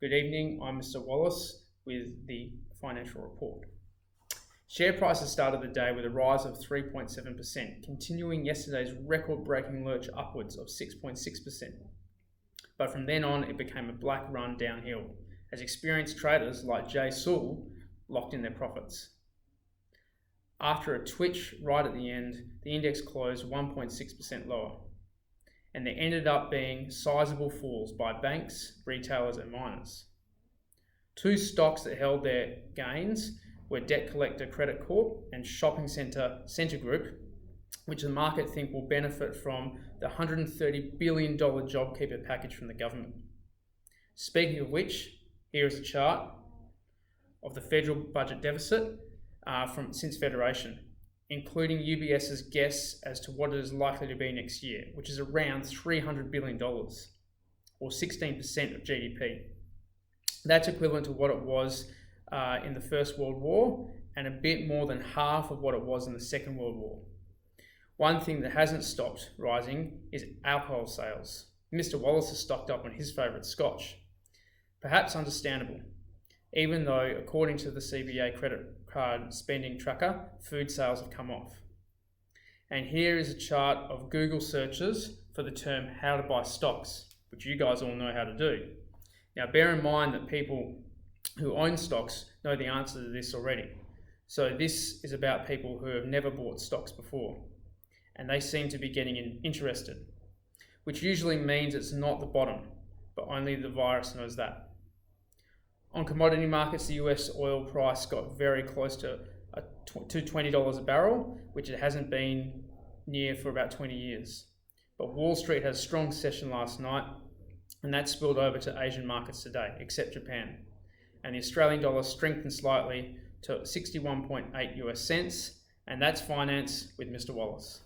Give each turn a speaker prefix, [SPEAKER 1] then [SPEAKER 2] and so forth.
[SPEAKER 1] Good evening, I'm Mr. Wallace with the financial report. Share prices started the day with a rise of 3.7%, continuing yesterday's record-breaking lurch upwards of 6.6%. But from then on, it became a black run downhill, as experienced traders like Jay Sewell locked in their profits. After a twitch right at the end, the index closed 1.6% lower, and there ended up being sizable falls by banks, retailers and miners. Two stocks that held their gains were debt collector Credit Corp and shopping centre Group, which the market think will benefit from the $130 billion JobKeeper package from the government. Speaking of which, here is a chart of the federal budget deficit since Federation, including UBS's guess as to what it is likely to be next year, which is around $300 billion, or 16% of GDP. That's equivalent to what it was in the First World War, and a bit more than half of what it was in the Second World War. One thing that hasn't stopped rising is alcohol sales. Mr. Wallace has stocked up on his favourite scotch. Perhaps understandable, even though, according to the CBA credit card spending tracker, food sales have come off. And here is a chart of Google searches for the term how to buy stocks, which you guys all know how to do. Now, bear in mind that people who own stocks know the answer to this already. So this is about people who have never bought stocks before, and they seem to be getting interested, which usually means it's not the bottom, but only the virus knows that. On commodity markets, the US oil price got very close to $20 a barrel, which it hasn't been near for about 20 years. But Wall Street had a strong session last night, and that spilled over to Asian markets today, except Japan. And the Australian dollar strengthened slightly to 61.8 US cents, and that's finance with Mr. Wallace.